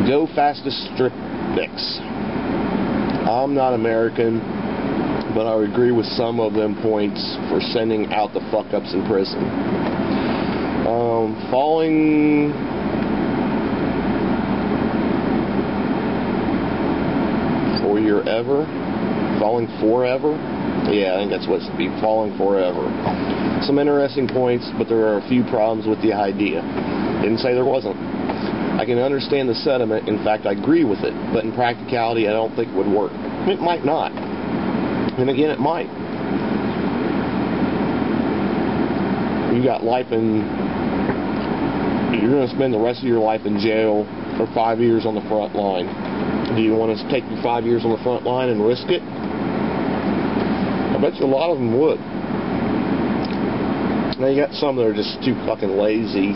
Go fastest strip fix. I'm not American, but I would agree with some of them points for sending out the fuck-ups in prison. Falling forever? Yeah, I think that's what it's to be, falling forever. Some interesting points, but there are a few problems with the idea. Didn't say there wasn't. I can understand the sentiment, in fact I agree with it, but in practicality I don't think it would work. It might not. And again, it might. You got life in... You're going to spend the rest of your life in jail for 5 years on the front line. Do you want to take your 5 years on the front line and risk it? I bet you a lot of them would. Now you got some that are just too fucking lazy,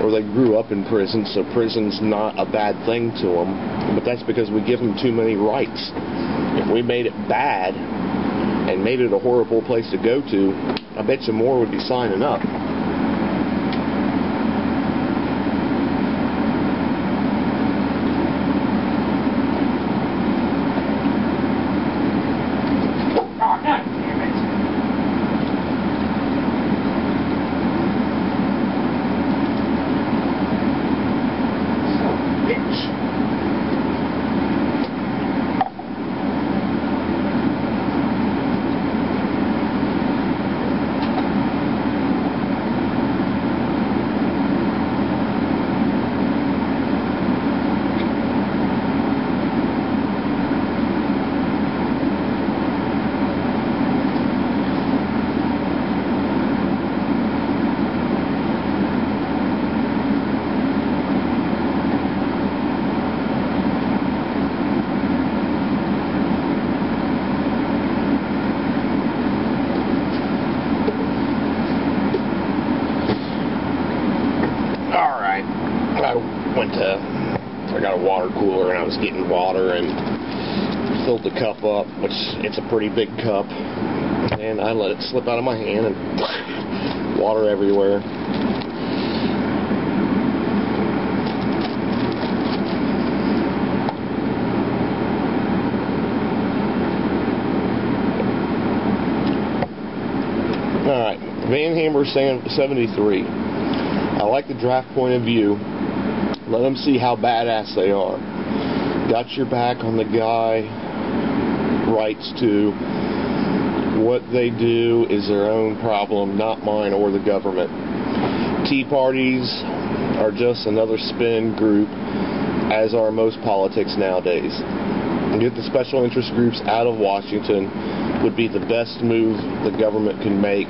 or they grew up in prison, so prison's not a bad thing to them. But that's because we give them too many rights. If we made it bad and made it a horrible place to go to, I bet you more would be signing up. I got a water cooler and I was getting water and filled the cup up, which it's a pretty big cup, and I let it slip out of my hand and water everywhere. Alright, Van Hammer 73. I like the draft point of view. Let them see how badass they are. Got your back on the guy. Rights to what they do is their own problem, not mine or the government. Tea parties are just another spin group, as are most politics nowadays. Get the special interest groups out of Washington would be the best move the government can make,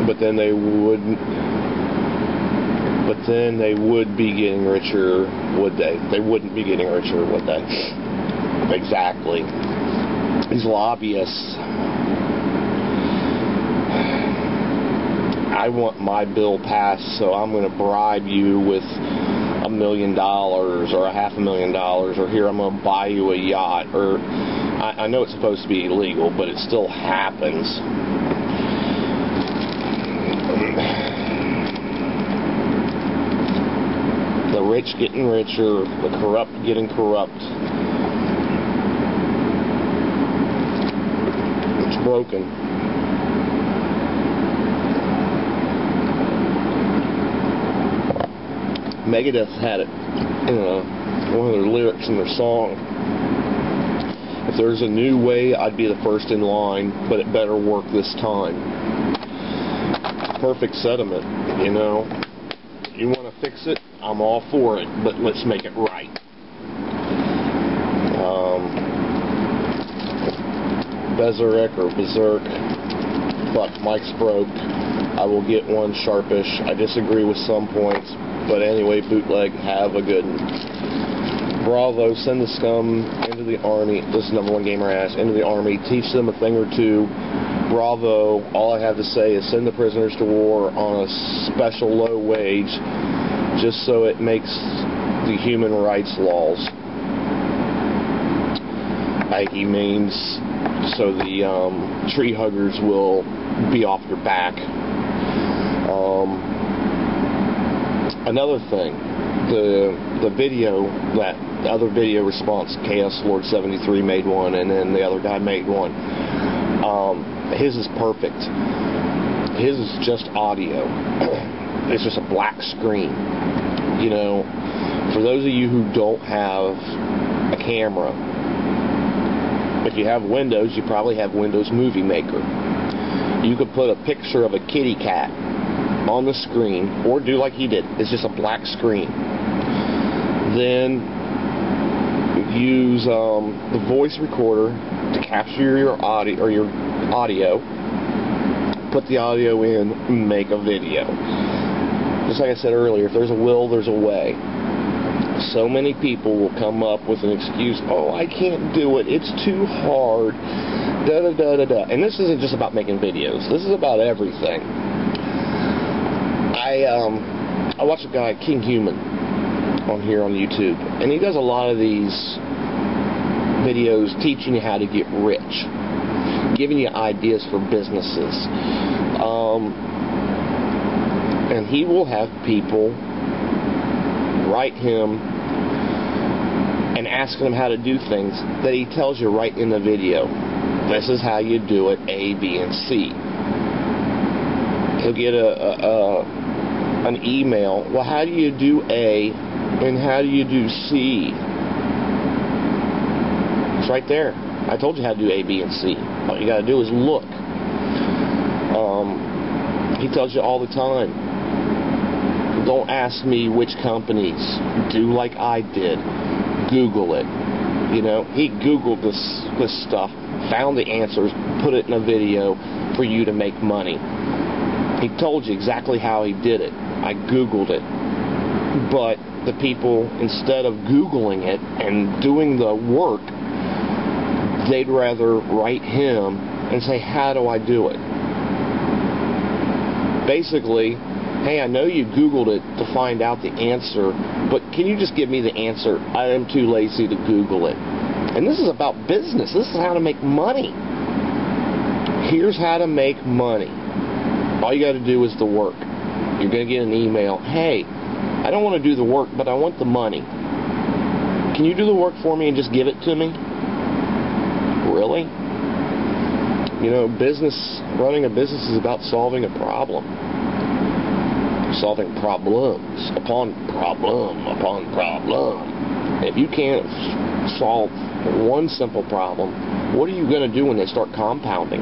but then they would be getting richer, would they? They wouldn't be getting richer, would they? Exactly. These lobbyists. I want my bill passed, so I'm going to bribe you with $1 million or $500,000, or here I'm going to buy you a yacht, or I know it's supposed to be illegal, but it still happens. The rich getting richer, the corrupt getting corrupt. It's broken. Megadeth had it in one of their lyrics in their song. If there's a new way, I'd be the first in line, but it better work this time. Perfect sentiment, you know. You want to fix it? I'm all for it, but let's make it right. Berserk or Berserk. Fuck, Mike's broke. I will get one sharpish. I disagree with some points, but anyway, Btlg, have a good one. Bravo, send the scum into the army. This is #1 gamer ass, into the army. Teach them a thing or two. Bravo, all I have to say is send the prisoners to war on a special low wage, just so it makes the human rights laws. He means so the tree huggers will be off your back. Another thing, the video, that the other video response, Chaos Lord 73 made one, and then the other guy made one. His is perfect. His is just audio. It's just a black screen. You know, for those of you who don't have a camera, if you have Windows, you probably have Windows Movie Maker. You could put a picture of a kitty cat on the screen, or do like he did. It's just a black screen. Then use the voice recorder to capture your audio, put the audio in, and make a video. Just like I said earlier, if there's a will, there's a way. So many people will come up with an excuse, oh, I can't do it, it's too hard, da-da-da-da-da. And this isn't just about making videos. This is about everything. I watch a guy, King Human, on here on YouTube, and he does a lot of these videos teaching you how to get rich, giving you ideas for businesses. And he will have people write him and ask him how to do things that he tells you right in the video. This is how you do it, A, B, and C. He'll get an email. Well, how do you do A and how do you do C? It's right there. I told you how to do A, B, and C. All you got to do is look. He tells you all the time. Don't ask me which companies. Do like I did. Google it. You know, he Googled this stuff, found the answers, put it in a video for you to make money. He told you exactly how he did it. I Googled it. But the people, instead of Googling it and doing the work, they'd rather write him and say, how do I do it? Basically, hey, I know you Googled it to find out the answer, but can you just give me the answer? I am too lazy to Google it. And this is about business. This is how to make money. Here's how to make money. All you got to do is the work. You're going to get an email. Hey, I don't want to do the work, but I want the money. Can you do the work for me and just give it to me? Really? You know, running a business is about solving a problem. Solving problems upon problem upon problem. If you can't solve one simple problem, what are you going to do when they start compounding?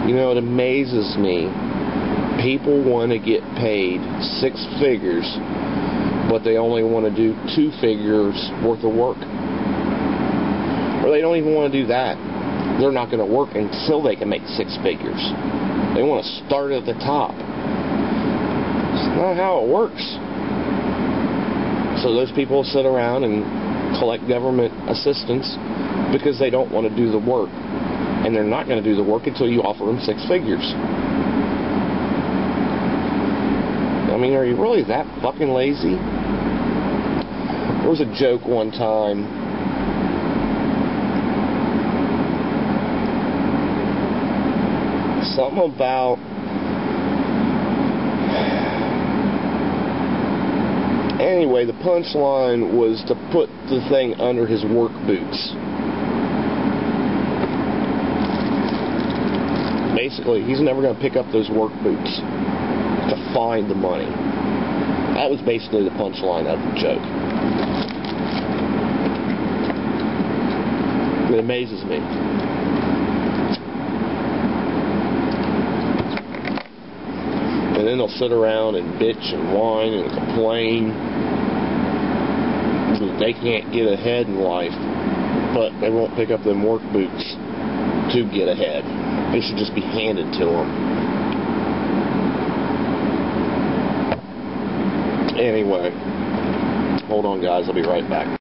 You know, it amazes me. People want to get paid 6 figures, but they only want to do 2 figures worth of work. Or they don't even want to do that. They're not going to work until they can make 6 figures. They want to start at the top. It's not how it works. So those people sit around and collect government assistance because they don't want to do the work. And they're not going to do the work until you offer them 6 figures. I mean, are you really that fucking lazy? There was a joke one time. Something about anyway, the punchline was to put the thing under his work boots. Basically, he's never going to pick up those work boots to find the money. That was basically the punchline of the joke. It amazes me. And then they'll sit around and bitch and whine and complain that they can't get ahead in life, but they won't pick up them work boots to get ahead. They should just be handed to them. Anyway, hold on guys, I'll be right back.